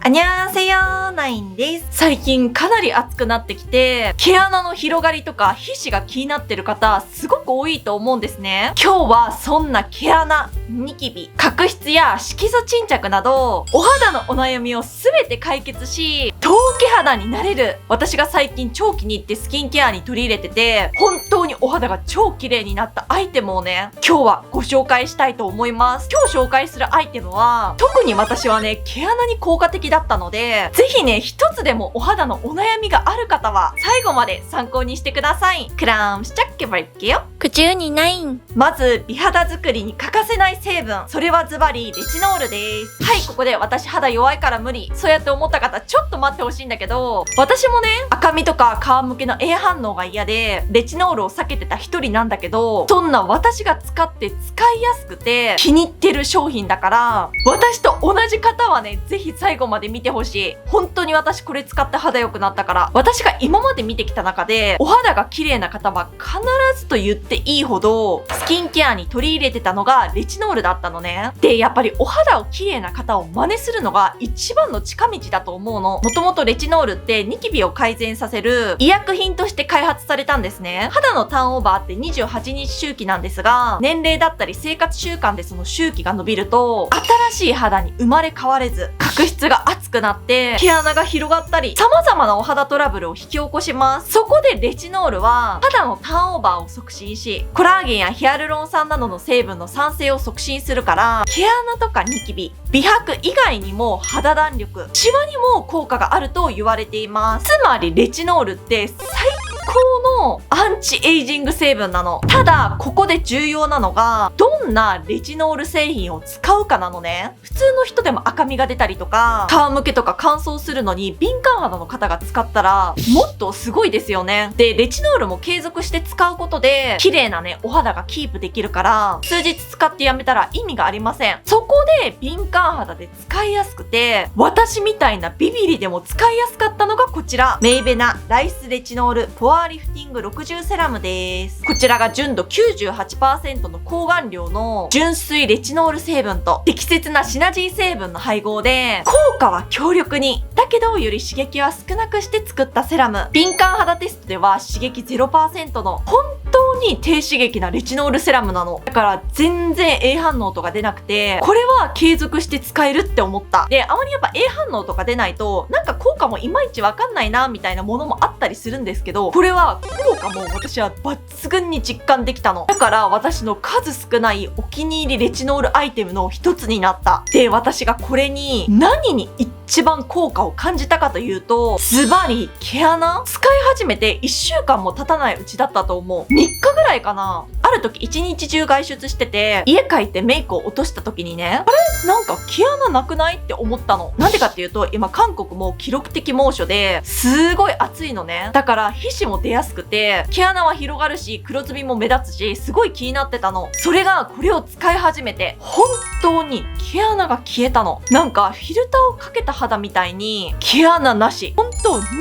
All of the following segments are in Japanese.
あにゃーせよー、ナインです。最近かなり暑くなってきて、毛穴の広がりとか皮脂が気になってる方、すごく多いと思うんですね。今日はそんな毛穴、ニキビ、角質や色素沈着など、お肌のお悩みをすべて解決し、陶器肌になれる。私が最近超気に入ってスキンケアに取り入れてて、本当にお肌が超綺麗になったアイテムをね、今日はご紹介したいと思います。今日紹介するアイテムは、特に私はね、毛穴に効果的だったので、ぜひね、一つでもお肌のお悩みがある方は、最後まで参考にしてください。クラムシャッケバリッケよ。929。まず、美肌作りに欠かせない成分。それはズバリ、レチノールです。はい、ここで私肌弱いから無理。そうやって思った方、ちょっと待ってほしいんだけど、私もね、赤みとか皮むけの A 反応が嫌で、レチノールを避けてた一人なんだけど、そんな私が使って使いやすくて、気に入ってる商品だから、私と同じ方はね、ぜひ最後まで見てほしい。本当に私これ使って肌良くなったから、私が今まで見てきた中で、お肌が綺麗な方は必ずと言っていいほど、スキンケアに取り入れてたのがレチノールだったのね。で、やっぱりお肌を綺麗な方を真似するのが一番の近道だと思うの。もともとレチノールってニキビを改善させる医薬品として開発されたんですね。肌のターンオーバーって28日周期なんですが、年齢だったり生活習慣でその周期が伸びると、新しい肌に生まれ変われず、角質が厚くなって、毛穴が広がったり、様々なお肌トラブルを引き起こします。そこでレチノールは、肌のターンオーバーを促進し、コラーゲンやヒアルロン酸などの成分の産生を促進するから、毛穴とかニキビ、美白以外にも肌弾力、シワにも効果があると言われています。つまりレチノールって最高のアンチエイジング成分なの。ただ、ここで重要なのが、どんなレチノール製品を使うかなのね。普通の人でも赤みが出たりとか、皮むけとか乾燥するのに敏感肌の方が使ったら、もっとすごいですよね。で、レチノールも継続して使うことで、綺麗なね、お肌がキープできるから、数日使ってやめたら意味がありません。そこで敏感肌で使いやすくて、私みたいなビビリでも使いやすかったのがこちら。メイベナライスレチノールポアリフティング60セラムです。こちらが純度 98% の抗顔料の純粋レチノール成分と適切なシナジー成分の配合で、効果は強力に、だけどより刺激は少なくして作ったセラム。敏感肌テストでは刺激 0% の本当に低刺激なレチノールセラムなの。だから全然 A 反応とか出なくて、これは継続して使えるって思った。で、あまりやっぱ A 反応とか出ないと、なんか効果もいまいちわかんないなみたいなものもあったりするんですけど、これは効果も私は抜群に実感できたの。だから私の数少ないお気に入りレチノールアイテムの一つになった。で、私がこれに何に一番効果を感じたかというと、ズバリ毛穴使い始めて1週間も経たないうちだったと思う。3日ぐらいかな。ある時1日中外出してて、家帰ってメイクを落とした時にね、あれなんか毛穴なくないって思ったの。なんでかっていうと、今韓国も記録的猛暑ですごい暑いのね。だから皮脂も出やすくて、毛穴は広がるし、黒ずみも目立つし、すごい気になってたの。それがこれを使い始めて、本当に毛穴が消えたの。なんかフィルターをかけた肌みたいに毛穴なし。本当人形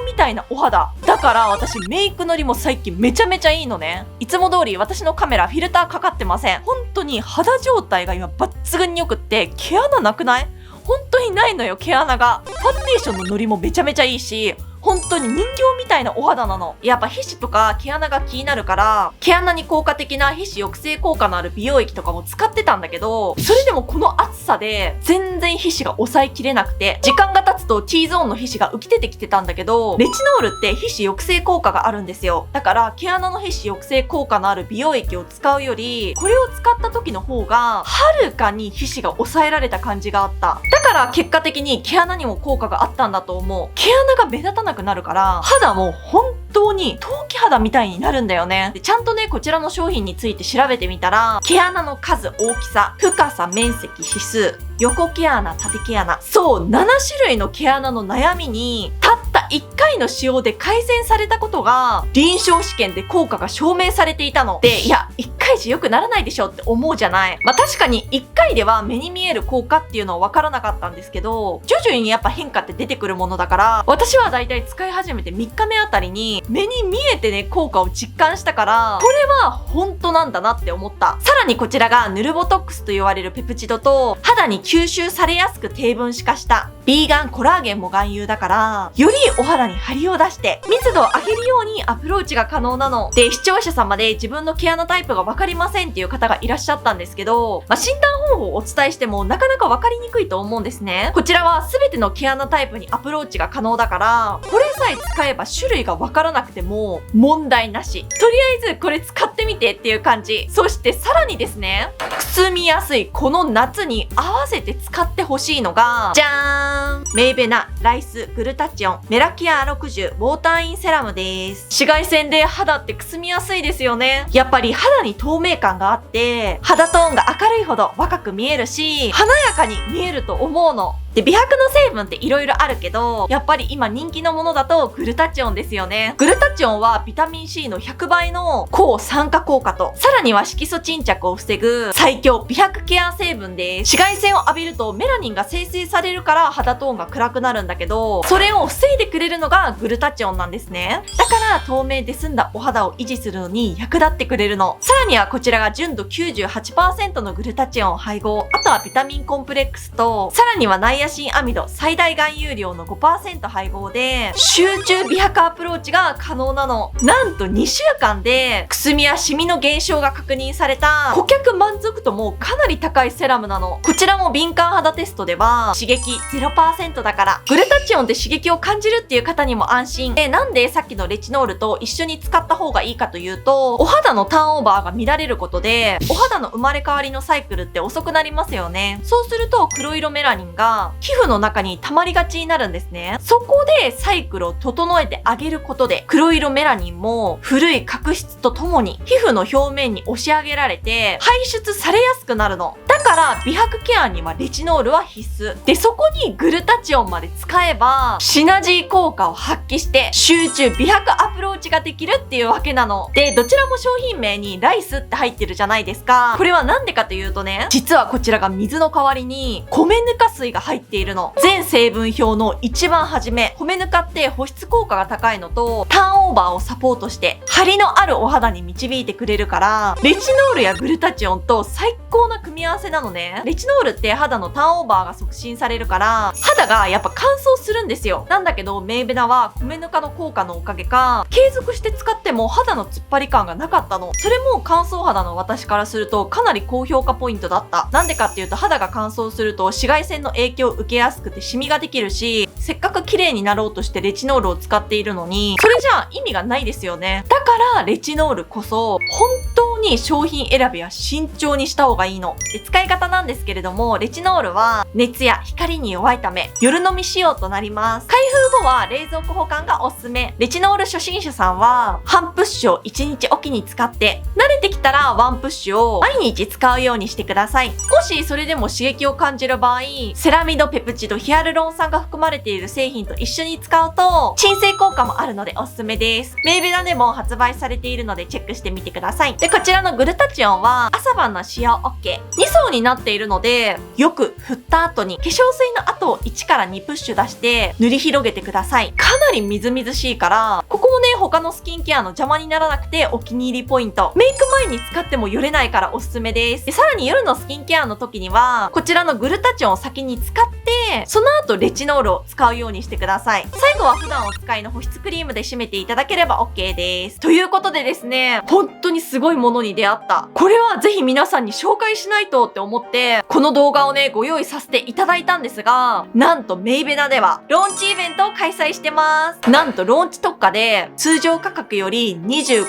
みたいなお肌。だから私メイクのりも最近めちゃめちゃいいのね。いつも通り私のカメラフィルターかかってません。本当に肌状態が今抜群に良くって毛穴なくない？本当にないのよ、毛穴が。ファンデーションのノリもめちゃめちゃいいし、本当に人形みたいなお肌なの。やっぱ皮脂とか毛穴が気になるから、毛穴に効果的な皮脂抑制効果のある美容液とかも使ってたんだけど、それでもこの暑さで全然皮脂が抑えきれなくて、時間が経つと T ゾーンの皮脂が浮き出てきてたんだけど、レチノールって皮脂抑制効果があるんですよ。だから毛穴の皮脂抑制効果のある美容液を使うより、これを使った時の方が、はるかに皮脂が抑えられた感じがあった。だから結果的に毛穴にも効果があったんだと思う。毛穴が目立たなくなるから、肌も本当に陶器肌みたいになるんだよね。で、ちゃんとね、こちらの商品について調べてみたら、毛穴の数、大きさ、深さ、面積、指数、横毛穴、縦毛穴、そう、7種類の毛穴の悩みに、たった1回の使用で改善されたことが、臨床試験で効果が証明されていたの。で、いや、1回じゃ良くならないでしょって思うじゃない。まあ確かに1回では目に見える効果っていうのは分からなかったんですけど、徐々にやっぱ変化って出てくるものだから、私はだいたい使い始めて3日目あたりに、目に見えてね、効果を実感したから、これは本当なんだなって思った。さらにこちらがヌルボトックスと言われるペプチドと、肌に吸収されやすく低分子化したビーガンコラーゲンも含有だから、よりお肌に張りを出して密度を上げるようにアプローチが可能なの。で、視聴者様で自分の毛穴タイプが分かりませんっていう方がいらっしゃったんですけど、診断方法をお伝えしてもなかなか分かりにくいと思うんですね。こちらは全ての毛穴タイプにアプローチが可能だから、これさえ使えば種類が分からなくても問題なし。とりあえずこれ使ってみてっていう感じ。そしてさらにですね、くすみやすいこの夏に合わせて使ってほしいのが、じゃーん、メイベナライスグルタチオンメラケア60ウォーターインセラムです。紫外線で肌ってくすみやすいですよね。やっぱり肌に透明感があって肌トーンが明るいほど若く見えるし、華やかに見えると思うの。で、美白の成分って色々あるけど、やっぱり今人気のものだとグルタチオンですよね。グルタチオンはビタミン C の100倍の抗酸化効果と、さらには色素沈着を防ぐ最強美白ケア成分です。紫外線を浴びるとメラニンが生成されるから肌トーンが暗くなるんだけど、それを防いでくれるのがグルタチオンなんですね。だから透明で澄んだお肌を維持するのに役立ってくれるの。さらにはこちらが純度 98% のグルタチオン配合、あとはビタミンコンプレックスと、さらにはナイアシンアミド最大含有量の 5% 配合で集中美白アプローチが可能なの。なんと2週間でくすみやシミの減少が確認された顧客満足度もかなり高いセラムなの。こちらも敏感肌テストでは刺激 0% だから、グルタチオンで刺激を感じるっていう方にも安心で、なんでさっきのレチノールと一緒に使った方がいいかというと、お肌のターンオーバーが乱れることでお肌の生まれ変わりのサイクルって遅くなりますよね。そうすると黒色メラニンが皮膚の中に溜まりがちになるんですね。そこでサイクルを整えてあげることで、黒色メラニンも古い角質とともに皮膚の表面に押し上げられて排出されやすくなるの。だから美白ケアにはレチノールは必須で、そこにグルタチオンまで使えばシナジー効果を発揮して集中美白アプローチができるっていうわけなの。で、どちらも商品名にライスって入ってるじゃないですか。これはなんでかというとね、実はこちらが水の代わりに米ぬか水が入っているの。全成分表の一番初め、米ぬかって保湿効果が高いのとターンオーバーをサポートして張りのあるお肌に導いてくれるから、レチノールやグルタチオンと最高な組み合わせなのね。レチノールって肌のターンオーバーが促進されるから肌がやっぱ乾燥するんですよ。なんだけどメイベナは米ぬかの効果のおかげか継続して使っても肌の突っ張り感がなかったの。それも乾燥肌の私からするとかなり高評価ポイントだった。なんでかっていうと、肌が乾燥すると紫外線の影響を受けやすくてシミができるし、せっかく綺麗になろうとしてレチノールを使っているのに、それじゃあ意味がないですよね。だからレチノールこそ本当に商品選びは慎重にした方がいいの。で、使い方なんですけれども、レチノールは熱や光に弱いため夜飲み仕様となります。開封後は冷蔵庫保管がおすすめ。レチノール初心者さんは半プッシュを1日おきに使って、慣れてきたらワンプッシュを毎日使うようにしてください。もしそれでも刺激を感じる場合、セラミド、ペプチド、ヒアルロン酸が含まれている製品と一緒に使うと鎮静効果もあるのでおすすめです。メイベナでも発売されているのでチェックしてみてください。で、こちらのグルタチオンは朝晩の使用 OK。2層になっているので、よく振った後に化粧水の後を1から2プッシュ出して塗り広げてください。かなりみずみずしいから、ここもね、他のスキンケアの邪魔にならなくてお気に入りポイント。メイク前に使ってもよれないからおすすめです。で、さらに夜のスキンケアの時にはこちらのグルタチオンを先に使ってその後レチノールを使うようにしてください。最後は普段お使いの保湿クリームで締めていただければ OK です。ということでですね、本当にすごいものに出会った。これはぜひ皆さんに紹介しないとって思ってこの動画をね、ご用意させていただいたんですが、なんとメイベナではローンチイベントを開催してます。なんとローンチ特価で通常価格より 25%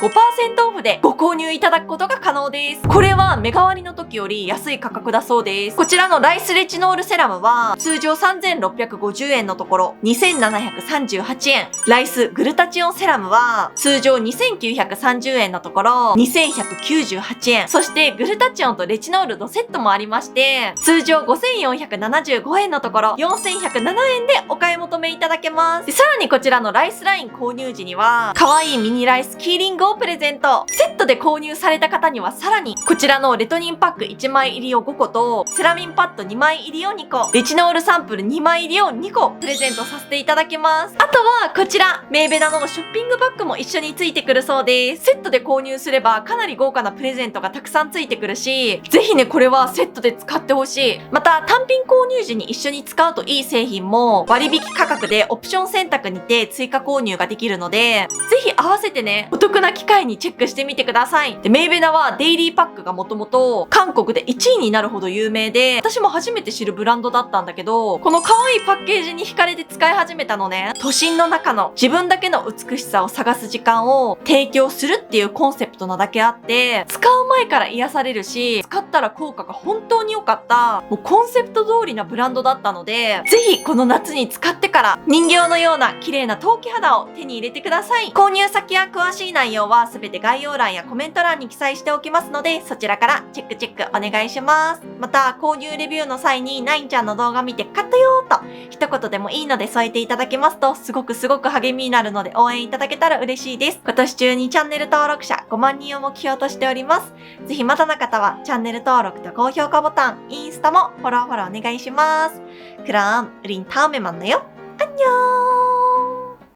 オフでご購入いただくことが可能です。これは目代わりの時より安い価格だそうです。こちらのライスレチノールセラムは通常3650円のところ2738円。ライスグルタチオンセラムは通常2930円のところ2198円。そしてグルタチオンとレチノールのセットもありまして、通常5475円のところ4107円でお買い求めいただけます。で、さらにこちらのライスライン購入時には可愛いミニライスキーリングをプレゼント。セットで購入された方にはさらにこちらのレトニンパック1枚入りを5個とセラミンパッド2枚入りを2個、レチノール散ンプル2枚入りを2個プレゼントさせていただきます。あとはこちら、メイベナのショッピングバッグも一緒についてくるそうです。セットで購入すればかなり豪華なプレゼントがたくさんついてくるし、ぜひね、これはセットで使ってほしい。また、単品購入時に一緒に使うといい製品も割引価格でオプション選択にて追加購入ができるので、ぜひ合わせてね、お得な機会にチェックしてみてください。で、メイベナはデイリーパックがもともと韓国で1位になるほど有名で、私も初めて知るブランドだったんだけど、この可愛いパッケージに惹かれて使い始めたのね。都心の中の自分だけの美しさを探す時間を提供するっていうコンセプトなだけあって、使う前から癒されるし、使ったら効果が本当に良かった、もうコンセプト通りなブランドだったので、ぜひこの夏に使ってから人形のような綺麗な陶器肌を手に入れてください。購入先や詳しい内容はすべて概要欄やコメント欄に記載しておきますので、そちらからチェックお願いします。また、購入レビューの際にナインちゃんの動画見て買ったよーと一言でもいいので添えていただけますとすごく励みになるので応援いただけたら嬉しいです。今年中にチャンネル登録者5万人を目標としております。ぜひまだの方はチャンネル登録と高評価ボタン、インスタもフォローお願いします。그럼 우린 다음에 만나요. 안녕.